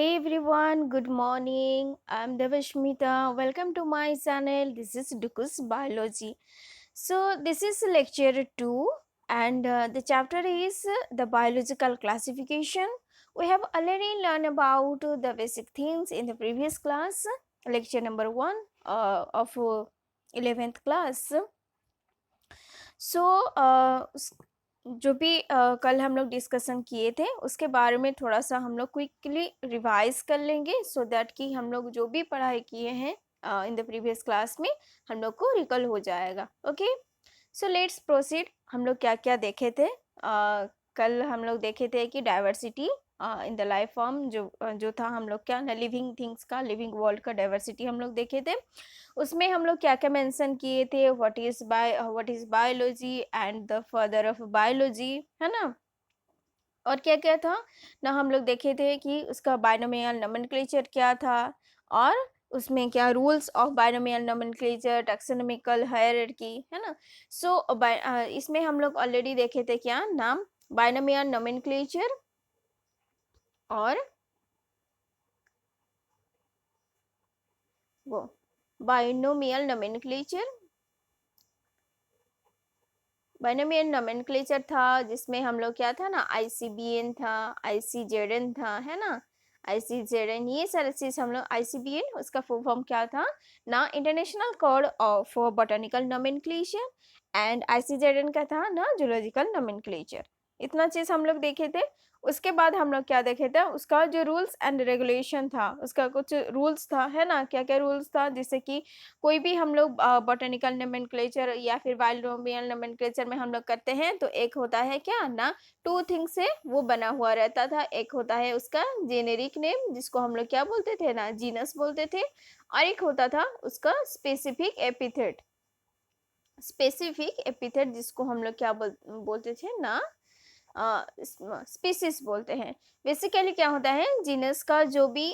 Hey everyone, good morning. I'm Devashmita. Welcome to my channel. This is Dukus Biology. So, this is lecture 2, and the chapter is the biological classification. We have already learned about the basic things in the previous class, lecture number 1 of 11th class. सो जो भी कल हम लोग discussion किए थे उसके बारे में थोड़ा सा हम लोग क्विकली रिवाइज कर लेंगे सो दैट कि हम लोग जो भी पढ़ाई किए हैं इन द प्रीवियस क्लास में हम लोग को रिकल हो जाएगा। Okay, so let's proceed. हम लोग क्या क्या देखे थे? कल हम लोग देखे थे कि diversity in the life form जो था हम लोग क्या ना लिविंग थिंग्स का, लिविंग वर्ल्ड का डाइवर्सिटी हम लोग देखे थे। उसमें हम लोग क्या क्या मेंशन किए थे? What is biology and the further of biology, है ना। और क्या क्या था ना, हम लोग देखे थे कि उसका बायनोमियल नोमेनक्लेचर क्या था और उसमें क्या rules of binomial nomenclature, taxonomical hierarchy, है ना। सो इसमें हम लोग ऑलरेडी देखे थे क्या नाम, बायनोमियल नोमेनक्लेचर और वो बायनोमियल नोमेनक्लेचर। बायनोमियल नोमेनक्लेचर था जिसमें हम लोग क्या था ना, ICBN था, ICZN था, है ना। ICZN ये सारी चीज हम लोग, ICBN उसका फुल फॉर्म क्या था ना, international code for botanical nomenclature, and ICZN का था ना जूलॉजिकल नोमेनक्लेचर। इतना चीज हम लोग देखे थे। उसके बाद हम लोग क्या देखे थे, उसका जो रूल्स एंड रेगुलेशन था, उसका कुछ रूल्स था, है ना। क्या क्या रूल्स था? जैसे कि कोई भी हम लोग बॉटनिकल नोमेनक्लेचर या फिर बायोलॉजिकल नोमेनक्लेचर में हम लोग करते हैं तो एक होता है क्या ना, टू थिंग से वो बना हुआ रहता था। एक होता है उसका जेनेरिक नेम जिसको हम लोग क्या बोलते थे ना, जीनस बोलते थे, और एक होता था उसका स्पेसिफिक एपिथेट। स्पेसिफिक एपिथेट जिसको हम लोग क्या बोलते थे ना, स्पीसीज बोलते हैं। बेसिकली क्या होता है, जीनस का जो भी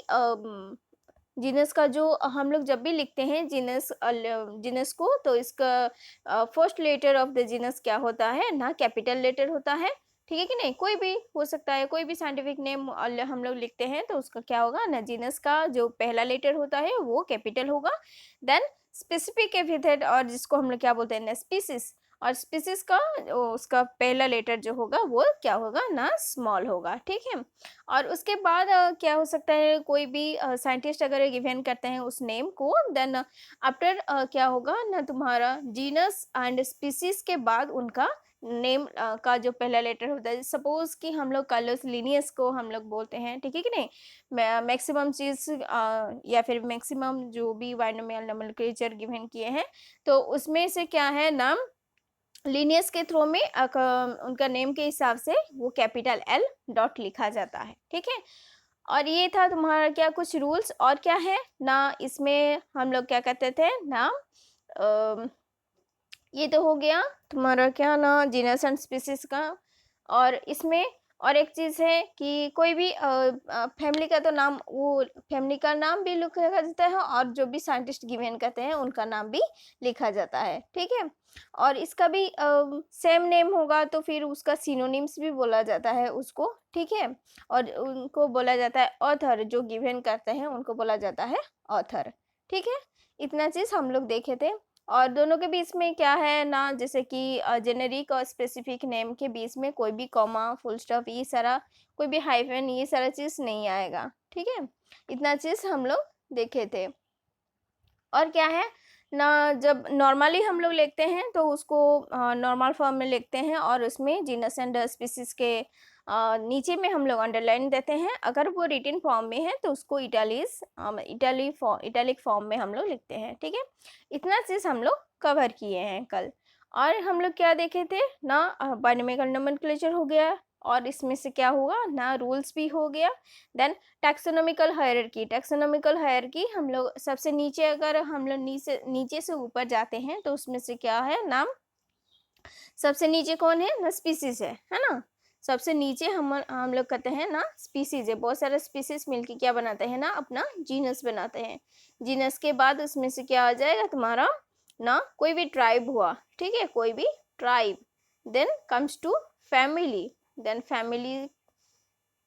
जीनस का जो हम लोग जब भी लिखते हैं जीनस जीनस को, तो इसका first letter of the genus क्या होता है ना, कैपिटल लेटर होता है। ठीक है कि नहीं, कोई भी हो सकता है, कोई भी साइंटिफिक नेम हम लोग लिखते हैं तो उसका क्या होगा ना, जीनस का जो पहला लेटर होता है वो कैपिटल होगा। देन स्पेसिफिक एपिथेट, और जिसको हम लोग क्या बोलते हैं ना, स्पीसीज, और स्पीसीज का उसका पहला लेटर जो होगा वो क्या होगा ना, स्मॉल होगा। ठीक है। और उसके बाद क्या हो सकता है, कोई भी साइंटिस्ट अगर गिवन करते हैं उस नेम को, देन आफ्टर क्या होगा ना, तुम्हारा जीनस एंड स्पीसीज के बाद उनका नेम का जो पहला लेटर होता है। सपोज कि हम लोग कार्लोस लिनियस को हम लोग बोलते हैं, ठीक है कि नहीं। मैक्सिमम चीज या फिर मैक्सिमम जो भी बायनोमियल नोमेनक्लेचर गिवन किए हैं तो उसमें से क्या है नाम, लीनियस के थ्रू में उनका नेम के हिसाब से वो कैपिटल L डॉट लिखा जाता है। ठीक है। और ये था तुम्हारा क्या कुछ रूल्स। और क्या है ना, इसमें हम लोग क्या कहते थे ना, ये तो हो गया तुम्हारा क्या ना, जीनस एंड स्पीसीज का। और इसमें और एक चीज है कि कोई भी फैमिली का तो नाम, वो फैमिली का नाम भी लिखा जाता है और जो भी साइंटिस्ट गिवन करते हैं उनका नाम भी लिखा जाता है। ठीक है। और इसका भी सेम नेम होगा तो फिर उसका सिनोनिम्स भी बोला जाता है उसको। ठीक है। और उनको बोला जाता है ऑथर, जो गिवन करते हैं उनको बोला जाता है ऑथर। ठीक है। इतना चीज हम लोग देखे थे। और दोनों के बीच में क्या है ना, जैसे कि जेनेरिक और स्पेसिफिक नेम के बीच में कोई भी कॉमा, फुल स्टॉप, ये सारा कोई भी हाइफन, ये सारा चीज नहीं आएगा। ठीक है। इतना चीज हम लोग देखे थे। और क्या है ना, जब नॉर्मली हम लोग लिखते हैं तो उसको नॉर्मल फॉर्म में लिखते हैं और उसमें जीनस एंड स्पीसीज के नीचे में हम लोग अंडरलाइन देते हैं। अगर वो रिटन फॉर्म में है तो उसको इटैलिक फॉर्म में हम लोग लिखते हैं। ठीक है। इतना चीज हम लोग कवर किए हैं कल। और हम लोग क्या देखे थे ना, बायोनोमिकल नोमेनक्लेचर हो गया, और इसमें से क्या हुआ ना, रूल्स भी हो गया। Then taxonomical hierarchy. Taxonomical hierarchy हम लोग सबसे नीचे, अगर हम लोग नीचे से ऊपर जाते हैं तो उसमें से क्या है नाम, सबसे नीचे कौन है ना, स्पीसीज है ना। सबसे नीचे हम लोग कहते हैं ना स्पीसीज है। बहुत सारे स्पीसीज मिलके क्या बनाते हैं ना, अपना जीनस बनाते हैं। जीनस के बाद उसमें से क्या आ जाएगा तुम्हारा ना, कोई भी ट्राइब हुआ। ठीक है, कोई भी tribe. Then comes to family. Then family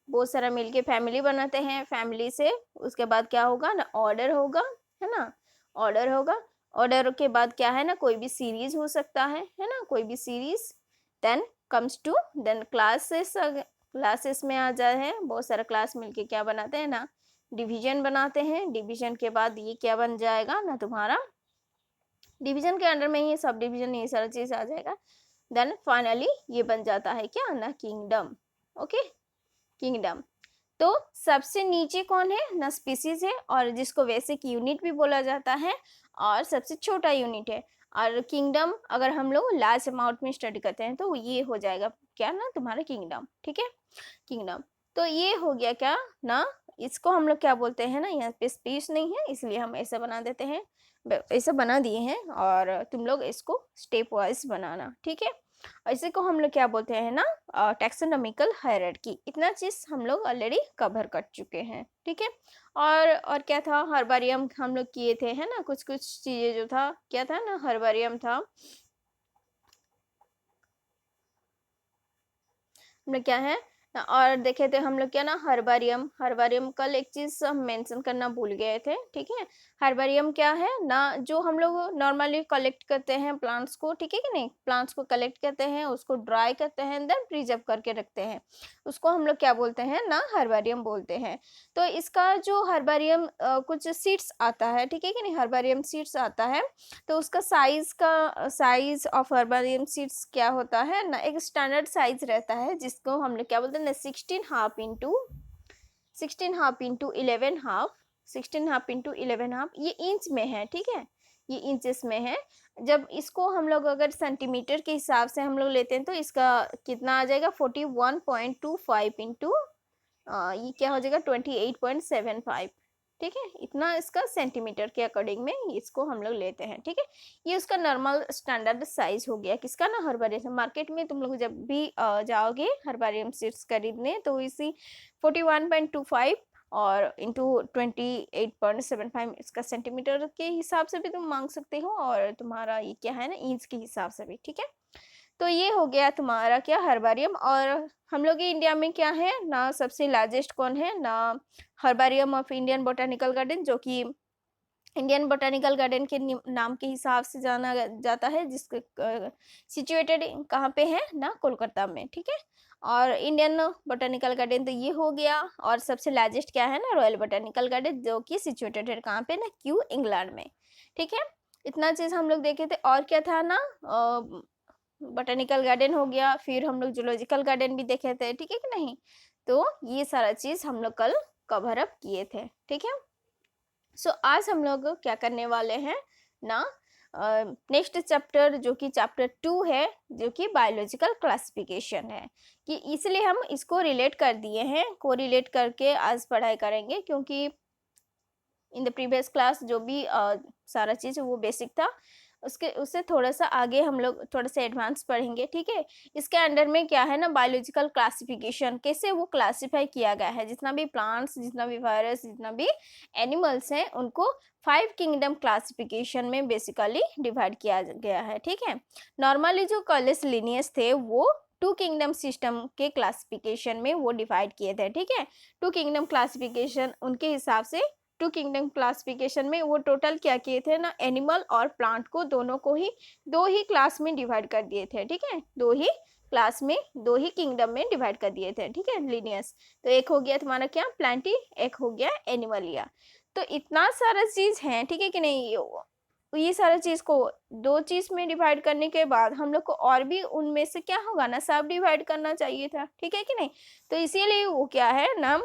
बहुत सारा मिलके फैमिली बनाते हैं, फैमिली से उसके बाद क्या होगा ना, ऑर्डर होगा, है ना, ऑर्डर होगा, ऑर्डर के बाद क्या है ना, कोई भी सीरीज हो सकता है ना, कोई भी series, then comes to then classes, classes में आ जाए हैं, बहुत सारा क्लास मिलके क्या बनाते हैं ना, डिवीजन बनाते हैं, डिवीजन के बाद ये क्या बन जाएगा ना तुम्हारा, डिवीजन के अंडर में ही सब डिवीजन ये सारा चीज आ जाएगा, देन फाइनली ये बन जाता है क्या ना, किंगडम। Okay, kingdom. तो सबसे नीचे कौन है ना, स्पीसीज है, और जिसको बेसिक यूनिट भी बोला जाता है, और सबसे छोटा यूनिट है। और किंगडम अगर हम लोग लार्ज अमाउंट में स्टडी करते हैं तो ये हो जाएगा क्या ना, तुम्हारा किंगडम। ठीक है, किंगडम। तो ये हो गया क्या ना, इसको हम लोग क्या बोलते हैं ना, यहाँ पे स्पेस नहीं है इसलिए हम ऐसा बना देते हैं, ऐसा बना दिए हैं, और तुम लोग इसको स्टेप वाइज बनाना। ठीक है, इसी को हम लोग क्या बोलते हैं ना, टैक्सोनॉमिकल हायरार्की। इतना चीज हम लोग ऑलरेडी कवर कर चुके हैं। ठीक है, और क्या था, हर्बारियम हम लोग किए थे, है ना, कुछ कुछ चीजें जो था, क्या था ना, हर्बारियम था, हम लोग क्या है और देखे थे हम लोग क्या ना, हर्बारियम, हर्बारियम कल एक चीज हम मेंशन करना भूल गए थे। ठीक है, हर्बारियम क्या है ना, जो हम लोग नॉर्मली कलेक्ट करते हैं प्लांट्स को, ठीक है कि नहीं, प्लांट्स को कलेक्ट करते हैं, उसको ड्राई करते हैं, देन प्रिजर्व करके रखते हैं, उसको हम लोग क्या बोलते हैं ना, हर्बारियम बोलते हैं। तो इसका जो हर्बारियम कुछ सीड्स आता है, ठीक है कि नहीं, हर्बारियम सीड्स आता है, तो उसका साइज ऑफ हर्बारियम सीड्स क्या होता है ना, एक स्टैंडर्ड साइज रहता है, जिसको हम लोग क्या बोलते हैं ना, 16 हाफ ये इंच में है। ठीक है, ये इंचेस में है। जब इसको हम लोग अगर सेंटीमीटर के हिसाब से हम लोग लेते हैं तो इसका कितना आ जाएगा, 41.25 इंटू ये क्या हो जाएगा, 28.75। ठीक है, इतना इसका सेंटीमीटर के अकॉर्डिंग में इसको हम लोग लेते हैं। ठीक है, ये उसका नॉर्मल स्टैंडर्ड साइज हो गया किसका ना, हर्बारियम। मार्केट में तुम लोग जब भी जाओगे हर्बारियम सीड्स खरीदने, तो इसी 41.25 और इंटू 28.75 इसका सेंटीमीटर के हिसाब से भी तुम मांग सकते हो, और तुम्हारा ये क्या है ना, इंच के हिसाब से भी। ठीक है, तो ये हो गया तुम्हारा क्या, हर्बारियम। और हम लोग के इंडिया में क्या है ना, सबसे लार्जेस्ट कौन है ना, हर्बारियम ऑफ इंडियन बोटानिकल गार्डन, जो कि इंडियन बोटानिकल गार्डन के नाम के हिसाब से जाना जाता है, जिसके सिचुएटेड कहाँ पे है ना, कोलकाता में। ठीक है, और इंडियन बोटानिकल गार्डन तो ये हो गया, और सबसे लार्जेस्ट क्या है ना, रॉयल बोटानिकल गार्डन, जो कि सिचुएटेड है कहाँ पे ना, क्यू इंग्लैंड में। ठीक है, इतना चीज हम लोग देखे थे। और क्या था ना, बोटेनिकल गार्डन हो गया, फिर हम लोग जूलॉजिकल गार्डन भी देखे थे। ठीक है कि नहीं, तो ये सारा चीज हम लोग कल कवर अप किए थे। ठीक है, सो आज हम लोग क्या करने वाले हैं ना, नेक्स्ट चैप्टर जो कि चैप्टर 2 है, जो कि बायोलॉजिकल क्लासिफिकेशन है, कि इसलिए हम इसको रिलेट कर दिए हैं, को रिलेट करके आज पढ़ाई करेंगे, क्योंकि इन द प्रीवियस क्लास जो भी सारा चीज वो बेसिक था, उसके उससे थोड़ा सा आगे हम लोग थोड़ा सा एडवांस पढ़ेंगे। ठीक है, इसके अंडर में क्या है ना, बायोलॉजिकल क्लासिफिकेशन, कैसे वो क्लासिफाई किया गया है, जितना भी प्लांट्स, जितना भी वायरस, जितना भी एनिमल्स हैं, उनको 5 किंगडम क्लासिफिकेशन में बेसिकली डिवाइड किया गया है। ठीक है, नॉर्मली जो कॉलेज लिनियस थे वो 2 किंगडम सिस्टम के क्लासिफिकेशन में वो डिवाइड किए थे। ठीक है, 2 किंगडम क्लासिफिकेशन उनके हिसाब से, 2 किंगडम क्लासिफिकेशन में वो टोटल क्या किए थे ना, एनिमल और प्लांट को दोनों को ही 2 ही क्लास में डिवाइड कर दिए थे। ठीक है, 2 ही क्लास में, 2 ही किंगडम में डिवाइड कर दिए थे। ठीक है, लिनियस। तो एक हो गया तुम्हारा क्या, प्लांटी, एक हो गया एनिमलिया। तो इतना सारा चीज है, ठीक है कि नहीं, ये सारा चीज को 2 चीज में डिवाइड करने के बाद हम लोग को और भी उनमें से क्या होगा ना, सब डिवाइड करना चाहिए था। ठीक है कि नहीं, तो इसीलिए वो क्या है ना,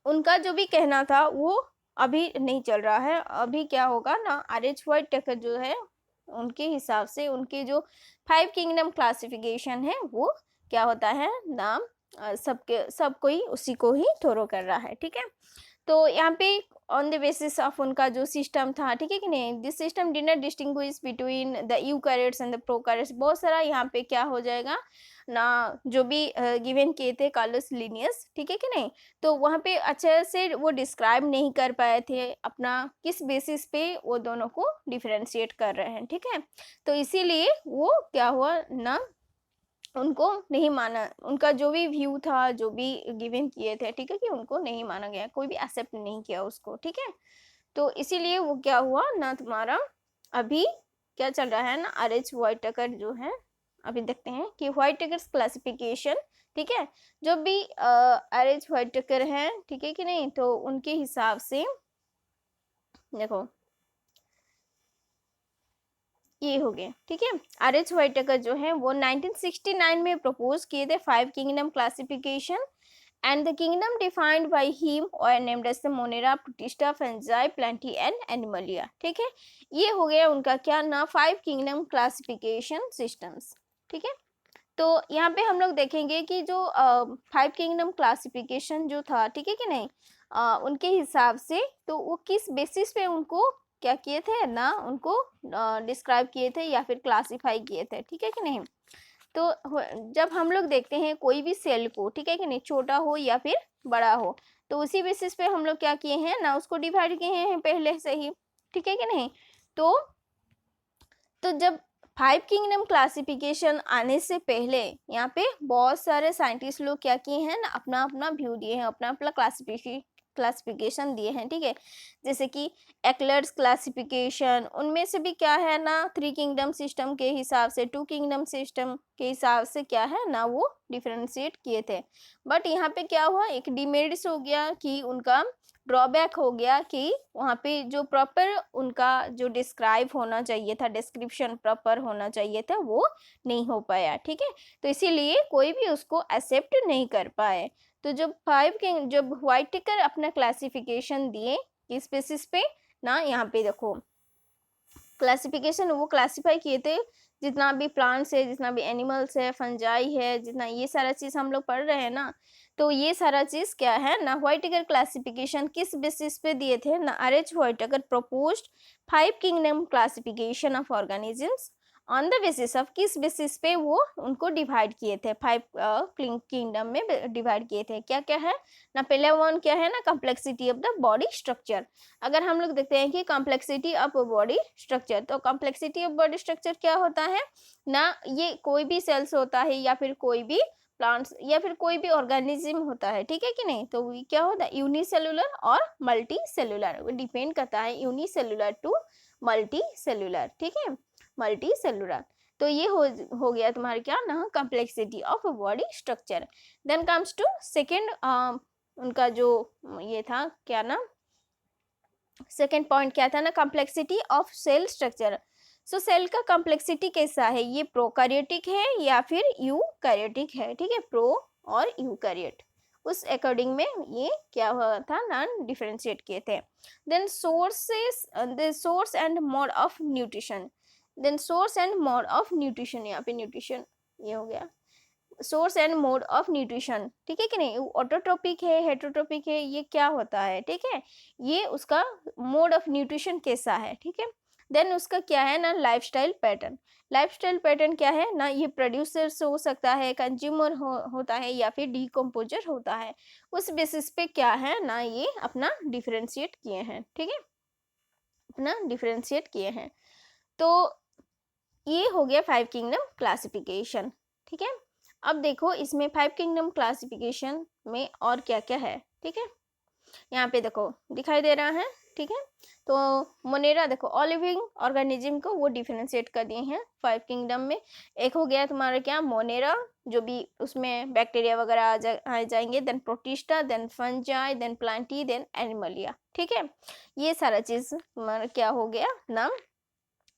उनका जो भी कहना था वो अभी नहीं चल रहा है। अभी क्या होगा ना, RH वाइट टेकर जो है, उनके हिसाब से उनके जो 5 किंगडम क्लासिफिकेशन है वो क्या होता है ना, सबके सब कोई उसी को ही थोरो कर रहा है। ठीक है, तो यहाँ पे ऑन द बेसिस ऑफ उनका जो सिस्टम था, ठीक है कि नहीं, this system did not distinguish between the eukaryotes and the prokaryotes. बहुत सारा यहाँ पे क्या हो जाएगा ना, जो भी गिवन किए थे कार्लोस लिनियस, ठीक है कि नहीं, तो वहाँ पे अच्छे से वो डिस्क्राइब नहीं कर पाए थे अपना किस बेसिस पे वो दोनों को डिफरेंशिएट कर रहे हैं। ठीक है, तो इसीलिए वो क्या हुआ ना, उनको नहीं माना, उनका जो भी व्यू था, जो भी गिवन किए थे, ठीक है, कि उनको नहीं माना गया, कोई भी एक्सेप्ट नहीं किया उसको, ठीक है। तो इसीलिए वो क्या हुआ ना, तुम्हारा अभी क्या चल रहा है ना, आर.एच. व्हाइटेकर जो है, अभी देखते हैं कि व्हाइटेकर क्लासिफिकेशन, ठीक है, जो भी आर.एच. व्हाइटेकर हैं, ठीक है कि नहीं, तो उनके हिसाब से देखो ये हो गए, ठीक है। आर.एच. व्हाइटेकर जो है वो 1969 में प्रपोज किए थे 5 kingdom classification, and the kingdom defined by him or named as the Monera, Protista, Fungi, Plantae and Animalia, ठीक है। ये हो गया उनका क्या ना 5 किंगडम क्लासिफिकेशन सिस्टम्स, ठीक है। तो यहाँ पे हम लोग देखेंगे कि जो 5 किंगडम क्लासिफिकेशन जो था, ठीक है कि नहीं, उनके हिसाब से तो वो किस बेसिस पे उनको क्या किए थे ना, उनको डिस्क्राइब किए थे या फिर क्लासिफाई किए थे, ठीक है कि नहीं। तो जब हम लोग देखते हैं कोई भी सेल को, ठीक है कि नहीं, छोटा हो या फिर बड़ा हो, तो उसी बेसिस पे हम लोग क्या किए हैं ना, उसको डिवाइड किए हैं पहले से ही, ठीक है कि नहीं। तो जब 5 किंगडम क्लासिफिकेशन आने से पहले यहाँ पे बहुत सारे साइंटिस्ट लोग क्या किए हैं ना, अपना अपना व्यू दिए हैं, अपना अपना क्लासिफिकेशन दिए हैं, ठीक है। जैसे कि एक्लर्स क्लासिफिकेशन, उनमें से भी क्या है ना, 3 किंगडम सिस्टम के हिसाब से, 2 किंगडम सिस्टम के हिसाब से क्या है ना, वो डिफरेंशिएट किए थे। बट यहाँ पे क्या हुआ, एक डिमेरिट्स हो गया कि उनका ड्रॉबैक हो गया कि वहाँ पे जो प्रॉपर उनका जो डिस्क्राइब होना चाहिए था, डिस्क्रिप्शन प्रॉपर होना चाहिए था, वो नहीं हो पाया, ठीक है। तो इसीलिए कोई भी उसको एक्सेप्ट नहीं कर पाए। तो जब व्हाइटेकर अपना क्लासिफिकेशन दिए किस बेसिस पे ना, यहाँ पे देखो क्लासिफिकेशन वो क्लासिफाई किए थे, जितना भी प्लांट्स है, जितना भी एनिमल्स है, फंजाई है, जितना ये सारा चीज हम लोग पढ़ रहे हैं ना, तो ये सारा चीज क्या है ना, व्हाइटेकर क्लासिफिकेशन किस बेसिस पे दिए थे ना, R H. Whittaker proposed 5 kingdom classification of organisms on the basis of, किस बेसिस पे वो उनको डिवाइड किए थे, 5 किंगडम में डिवाइड किए थे। क्या क्या है ना, पहले वन क्या है ना, complexity of the body structure. अगर हम लोग देखते हैं कि कॉम्प्लेक्सिटी ऑफ बॉडी स्ट्रक्चर, तो कॉम्प्लेक्सिटी ऑफ बॉडी स्ट्रक्चर क्या होता है ना, ये कोई भी सेल्स होता है या फिर कोई भी प्लांट्स या फिर कोई भी ऑर्गेनिज्म होता है, ठीक है कि नहीं। तो ये क्या होता है, यूनिसेलुलर और मल्टी सेलुलर, वो डिपेंड करता है यूनिसेलुलर टू मल्टी सेलुलर, ठीक है, मल्टी सेलुलर। तो ये हो गया तुम्हारा क्या ना, complexity of body structure. Then comes to second, उनका जो ये था क्या ना, सेकेंड पॉइंट क्या था ना, complexity of cell structure. So cell का कॉम्प्लेक्सिटी कैसा है, ये प्रोकैरियोटिक है या फिर यूकैरियोटिक है, ठीक है, प्रो और यूकैरियोट, उस अकॉर्डिंग में ये क्या हुआ था ना, डिफरेंशिएट किए थे। Then source and mode of nutrition, यहाँ पे न्यूट्रिशन ये हो गया, source and mode of nutrition, ठीक है कि नहीं, ऑटोट्रोपिक है, हेटरोट्रोपिक है, ये क्या होता है, ठीक है, ये उसका मोड ऑफ न्यूट्रिशन कैसा है, ठीक है। देन उसका क्या है ना, लाइफस्टाइल पैटर्न क्या है ना, ये प्रोड्यूसर हो सकता है, कंज्यूमर होता है या फिर डिकम्पोजर होता है, उस बेसिस पे क्या है ना, ये अपना डिफरेंशिएट किए हैं, ठीक है, अपना डिफरेंशिएट किए हैं। तो ये हो गया 5 किंगडम क्लासिफिकेशन, ठीक है। अब देखो इसमें 5 किंगडम क्लासिफिकेशन में और क्या क्या है, ठीक है, यहाँ पे देखो दिखाई दे रहा है, ठीक है। तो मोनेरा देखो, ऑल लिविंग ऑर्गेनिज्म को वो डिफरेंशिएट कर दिए हैं 5 किंगडम में। एक हो गया तुम्हारा क्या, मोनेरा, जो भी उसमें बैक्टीरिया वगैरह आ जाएंगे, then protista, then fungi, then Plantae, then animalia, ठीक है। ये सारा चीज तुम्हारा क्या हो गया नाम,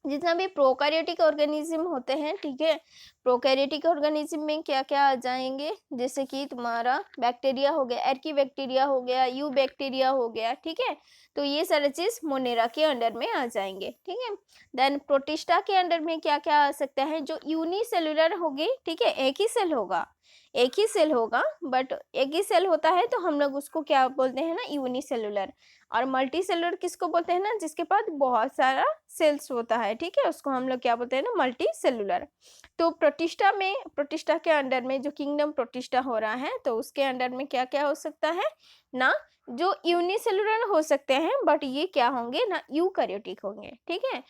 जितना भी प्रोकैरियोटिक ऑर्गेनिज्म होते हैं, ठीक है, प्रोकैरियोटिक ऑर्गेनिज्म में क्या क्या आ जाएंगे, जैसे कि तुम्हारा बैक्टीरिया हो गया, एर्की बैक्टीरिया हो गया, यू बैक्टीरिया हो गया, ठीक है। तो ये सारे चीज मोनेरा के अंडर में आ जाएंगे, ठीक है। देन प्रोटिस्टा के अंडर में क्या क्या आ सकता है, जो यूनिसेलुलर होगी, ठीक है, एक ही सेल होगा, एक ही सेल होगा, बट एक ही सेल होता है तो हम लोग उसको क्या बोलते हैं ना, यूनिसेलुलर। और मल्टी सेलुलर किसको बोलते हैं ना, जिसके पास बहुत सारा सेल्स होता है, ठीक है, उसको हम लोग क्या बोलते हैं ना, मल्टी सेलुलर। तो प्रोटिस्टा में, प्रोटिस्टा के अंडर में जो किंगडम प्रोटिस्टा हो रहा है, तो उसके अंडर में क्या क्या हो सकता है ना, जो यूनिसेलुलर हो सकते हैं, बट ये क्या होंगे ना, यूकैरियोटिक होंगे, ठीक है।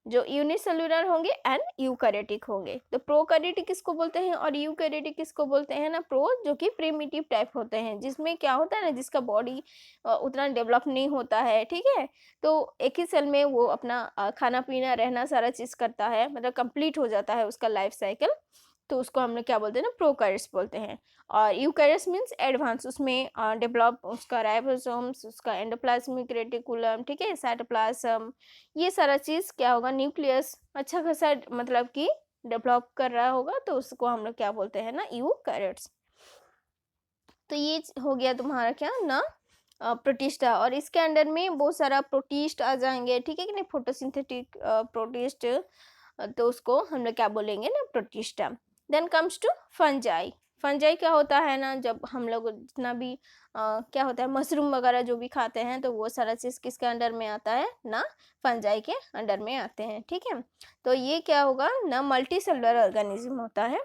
जो यूनिसेलुलर होंगे एंड यूकैरियोटिक होंगे। तो प्रोकैरियोटिक किसको बोलते हैं और यूकैरियोटिक किसको बोलते हैं ना, प्रो जो कि प्रिमिटिव टाइप होते हैं, जिसमें क्या होता है ना, जिसका बॉडी उतना डेवलप नहीं होता है, ठीक है। तो एक ही सेल में वो अपना खाना पीना रहना सारा चीज करता है, मतलब कंप्लीट हो जाता है उसका लाइफ साइकिल। तो उसको हम लोग क्या बोलते हैं ना, प्रोकैरियोट्स बोलते हैं। और यूकैरियोट्स मीन्स एडवांस, उसमें डेवलप उसका राइबोसोम्स, उसका एंडोप्लाज्मिक रेटिकुलम, ठीक है, साइटोप्लाज्म, ये सारा चीज क्या होगा, न्यूक्लियस अच्छा खासा मतलब कि डेवलप कर रहा होगा, तो उसको हम लोग क्या बोलते हैं ना, यूकैरियोट्स। तो ये हो गया तुम्हारा क्या ना, प्रोटिस्टा। और इसके अंडर में बहुत सारा प्रोटिस्ट आ जाएंगे, ठीक है कि नहीं, फोटोसिंथेटिक प्रोटिस्ट, तो उसको हम लोग क्या बोलेंगे ना, protista. Then comes to fungi. Fungi क्या होता है ना, जब हम लोग जितना भी क्या होता है, मशरूम वगैरह जो भी खाते हैं, तो वो सारा चीज किसके अंडर में आता है ना, फंजाई के अंडर में आते हैं, ठीक है। तो ये क्या होगा ना, मल्टी सेलुलर ऑर्गेनिज्म होता है।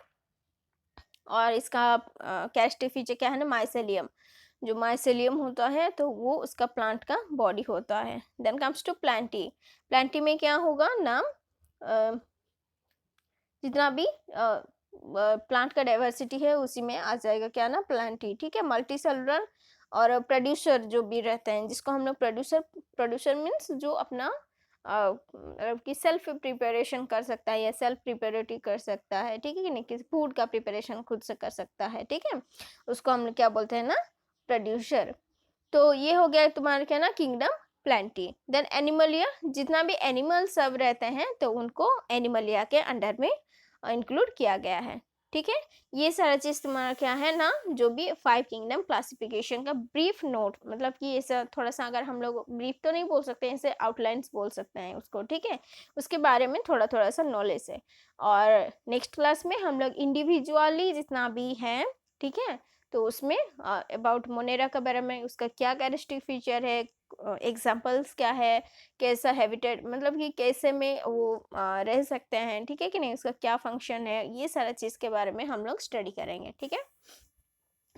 और इसका कैरेक्टरिस्टिक फीचर क्या है ना, माइसेलियम। जो माइसेलियम होता है तो वो उसका प्लांट का बॉडी होता है। Then comes to plantae. Plantae में क्या होगा ना, जितना भी प्लांट का डाइवर्सिटी है उसी में आ जाएगा क्या ना, प्लांटी, ठीक है। मल्टी सेलुलर और प्रोड्यूसर जो भी रहते हैं, जिसको हम लोग प्रोड्यूसर, प्रोड्यूसर मीन्स जो अपना मतलब कि सेल्फ प्रिपरेशन कर सकता है या सेल्फ प्रिपेरेटरी कर सकता है, ठीक है कि नहीं, किसी फूड का प्रिपरेशन खुद से कर सकता है, ठीक है, उसको हम लोग क्या बोलते हैं ना, प्रोड्यूसर। तो ये हो गया तुम्हारा क्या ना, किंगडम प्लांटी। देन एनिमलिया, जितना भी एनिमल सब रहते हैं तो उनको एनिमलिया के अंडर में इंक्लूड किया गया है, ठीक है। ये सारा चीज तुम्हारा क्या है ना, जो भी 5 किंगडम क्लासिफिकेशन का ब्रीफ नोट, मतलब कि ऐसा थोड़ा सा, अगर हम लोग ब्रीफ तो नहीं बोल सकते, ऐसे आउटलाइंस बोल सकते हैं उसको, ठीक है, उसके बारे में थोड़ा थोड़ा सा नॉलेज है। और नेक्स्ट क्लास में हम लोग इंडिविजुअली जितना भी है, ठीक है, तो उसमें अबाउट मोनेरा के बारे में, उसका क्या कैरेक्टरिस्टिक फीचर है, एग्जांपल्स क्या है, कैसा हैबिटेट, मतलब कि कैसे में वो रह सकते हैं, ठीक है कि नहीं, उसका क्या फंक्शन है, ये सारा चीज़ के बारे में हम लोग स्टडी करेंगे, ठीक है।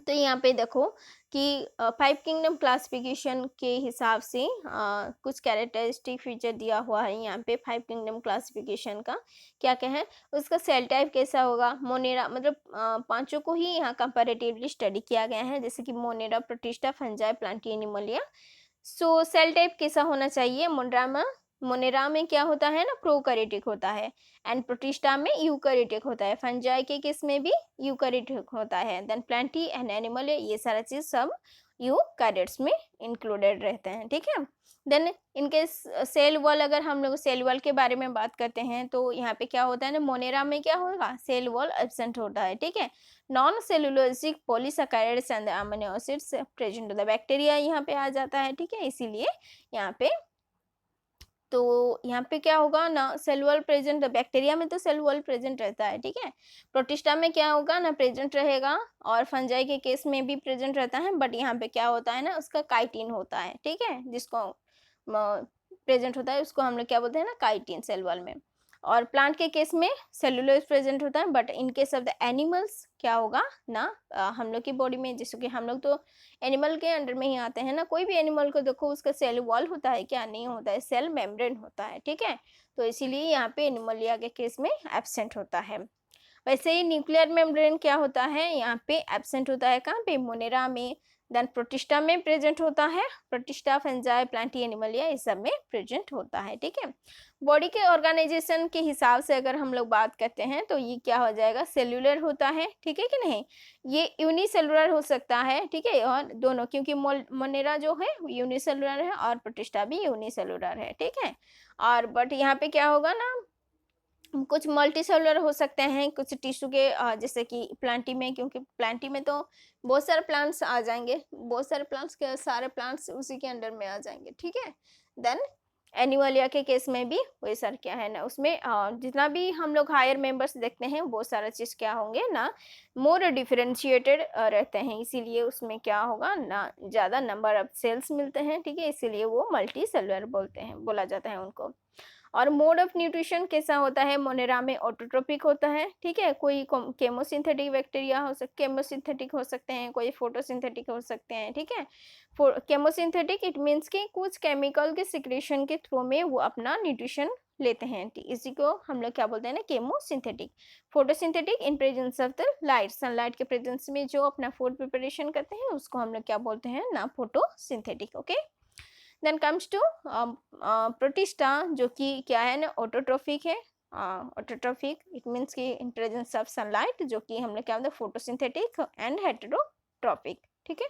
तो यहाँ पे देखो कि 5 किंगडम क्लासिफिकेशन के हिसाब से कुछ कैरेक्टरिस्टिक फीचर दिया हुआ है यहाँ पे 5 किंगडम क्लासिफिकेशन का। क्या क्या है, उसका सेल टाइप कैसा होगा, मोनेरा, मतलब पांचों को ही यहाँ कंपैरेटिवली स्टडी किया गया है, जैसे कि Monera, Protista, Fungi, Plantae, Animalia. So cell type कैसा होना चाहिए, मोनेरा, मोनेरा में क्या होता है ना, प्रोकैरियोटिक होता है, एंड प्रोटिस्टा में यूकैरियोटिक होता है, फंजाई के केस में भी यूकैरियोटिक होता है। देन प्लांटी एंड एनिमल, ये सारा चीज सब यूकैरियोट्स में इंक्लूडेड रहते हैं, ठीक है। देन इनके सेल वॉल, अगर हम लोग सेल वॉल के बारे में बात करते हैं, तो यहाँ पे क्या होता है ना, मोनेरा में क्या होगा, सेल वॉल एब्सेंट होता है, ठीक है। Non cellulosic polysaccharides and amino acids present होता है, बैक्टीरिया यहाँ पे आ जाता है, ठीक है, इसीलिए यहाँ पे। तो यहाँ पे क्या होगा ना, सेल वॉल प्रेजेंट, बैक्टीरिया में तो सेल वॉल प्रेजेंट रहता है, ठीक है। प्रोटिस्टा में क्या होगा ना, प्रेजेंट रहेगा, और फंजाई के केस में भी प्रेजेंट रहता है, बट यहाँ पे क्या होता है ना, उसका काइटिन होता है, ठीक है, जिसको प्रेजेंट होता है उसको हम लोग क्या बोलते हैं ना, काइटिन सेल वॉल में। और प्लांट के केस में सेलुलोज प्रेजेंट होता है, but in case of the animals क्या होगा ना, हम लोग की बॉडी में, जैसे कि हम लोग तो एनिमल के अंडर में ही आते हैं ना, कोई भी एनिमल को देखो, उसका सेल वॉल होता है क्या, नहीं होता है, सेल मेम्ब्रेन होता है, ठीक है। तो इसीलिए यहाँ पे एनिमलिया के केस में एब्सेंट होता है। वैसे ही न्यूक्लियर मेम्ब्रेन क्या होता है, यहाँ पे एब्सेंट होता है, कहाँ पे, मोनेरा में। देन प्रोटिस्टा में प्रेजेंट होता है, प्रोटिस्टा, फंजाई, प्लांटी, एनिमलिया, इस सब में प्रेजेंट होता है, ठीक है। बॉडी के ऑर्गेनाइजेशन के हिसाब से अगर हम लोग बात करते हैं, तो ये क्या हो जाएगा, सेल्यूलर होता है, ठीक है कि नहीं, ये यूनिसेलुलर हो सकता है, ठीक है, और दोनों, क्योंकि मोनेरा जो है यूनिसेलुलर है और प्रोटिस्टा भी यूनिसेलुलर है, ठीक है। और बट यहाँ पे क्या होगा ना, कुछ मल्टी सेलुलर हो सकते हैं, कुछ टिश्यू के जैसे कि प्लांटी में, क्योंकि प्लांटी में तो बहुत सारे प्लांट्स आ जाएंगे, बहुत सारे प्लांट्स के सारे प्लांट्स उसी के अंडर में आ जाएंगे, ठीक है। देन एनिमलिया के केस में भी वही सारा क्या है ना, उसमें जितना भी हम लोग हायर मेंबर्स देखते हैं वो सारा चीज़ क्या होंगे ना, मोर डिफरेंशिएटेड रहते हैं, इसीलिए उसमें क्या होगा ना, ज़्यादा नंबर ऑफ सेल्स मिलते हैं, ठीक है, इसीलिए वो मल्टी सेलुलर बोलते हैं, बोला जाता है उनको। और मोड ऑफ न्यूट्रिशन कैसा होता है, मोनेरा में ऑटोट्रोपिक होता है, ठीक है, कोई केमोसिंथेटिक बैक्टीरिया केमोसिंथेटिक हो सकते हैं, कोई फोटोसिंथेटिक हो सकते हैं, ठीक है। केमोसिंथेटिक इट मीन्स कि कुछ केमिकल के सिक्रेशन के थ्रू में वो अपना न्यूट्रिशन लेते हैं, इसी को हम लोग क्या बोलते हैं ना, chemosynthetic. Photosynthetic in presence of the light, sunlight के प्रेजेंस में जो अपना फूड प्रिपरेशन करते हैं उसको हम लोग क्या बोलते हैं ना, photosynthetic. Okay, then comes to protista, जो कि क्या है ना, ऑटोट्रोफिक है। ऑटोट्रोफिक इट मीन्स कि इन प्रेजेंस ऑफ सनलाइट, जो कि हम लोग क्या बोलते हैं, फोटोसिंथेटिक एंड हेटेरोट्रॉपिक, ठीक है।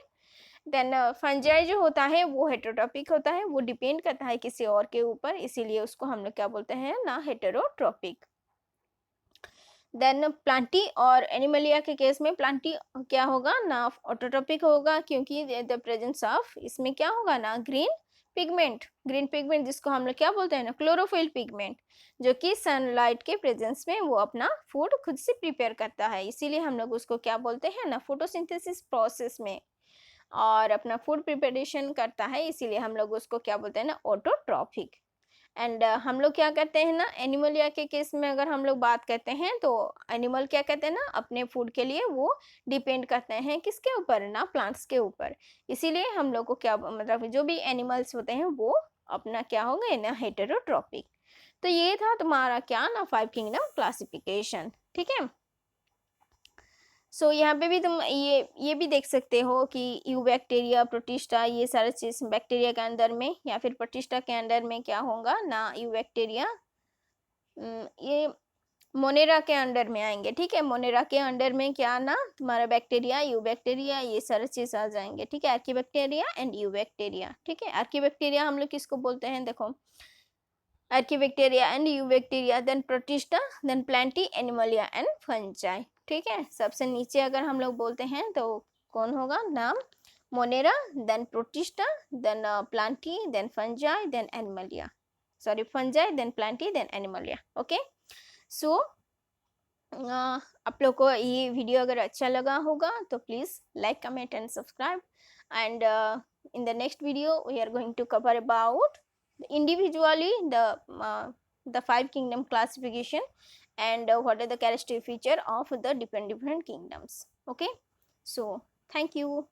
देन फंजाई जो होता है वो हेटेरोट्रॉपिक होता है, वो डिपेंड करता है किसी और के ऊपर, इसीलिए उसको हम लोग क्या बोलते हैं ना, हेटेरोट्रॉपिक। देन प्लांटी और एनिमलिया के केस में प्लांटी क्या होगा ना, ऑटोट्रोपिक होगा, क्योंकि द प्रेजेंस ऑफ इसमें क्या होगा ना, ग्रीन पिगमेंट जिसको हम लोग क्या बोलते हैं ना, क्लोरोफिल पिगमेंट, जो कि सनलाइट के प्रेजेंस में वो अपना फूड खुद से प्रिपेयर करता है, इसीलिए हम लोग उसको क्या बोलते हैं ना, फोटोसिंथेसिस प्रोसेस में और अपना फूड प्रिपरेशन करता है, इसीलिए हम लोग उसको क्या बोलते हैं ना, ऑटोट्रॉफिक। एंड हम लोग क्या करते हैं ना, एनिमलिया के केस में अगर हम लोग बात करते हैं तो एनिमल क्या कहते हैं ना, अपने फूड के लिए वो डिपेंड करते हैं किसके ऊपर ना, प्लांट्स के ऊपर, इसीलिए हम लोग को क्या मतलब जो भी एनिमल्स होते हैं वो अपना क्या हो गए ना, हेटेरोट्रॉपिक। तो ये था तुम्हारा क्या ना, 5 किंगडम क्लासिफिकेशन, ठीक है। सो यहाँ पे भी तुम ये भी देख सकते हो कि यू बैक्टीरिया, प्रोटिस्टा, ये सारे चीज बैक्टीरिया के अंदर में या फिर प्रोटिस्टा के अंदर में क्या होगा ना, यू बैक्टीरिया ये मोनेरा के अंडर में आएंगे, ठीक है। मोनेरा के अंडर में क्या ना, तुम्हारा बैक्टीरिया, यू बैक्टीरिया, ये सारे चीज आ जाएंगे, ठीक है। आर्कीबैक्टीरिया एंड यू बैक्टीरिया, ठीक है। आर्कीबैक्टीरिया हम लोग किसको बोलते हैं, देखो, archaebacteria and eubacteria, then protista, then plantae, animalia and fungi, ठीक है। सबसे नीचे अगर हम लोग बोलते हैं तो कौन होगा नाम, Monera, then protista, then Plantae, then fungi, then Animalia, sorry Fungi, then Plantae, then Animalia. Okay, so आप लोग को ये वीडियो अगर अच्छा लगा होगा तो please like, comment and subscribe, and in the next video we are going to cover about individually the 5 kingdom classification, and what are the characteristic feature of the different kingdoms. Okay, so thank you.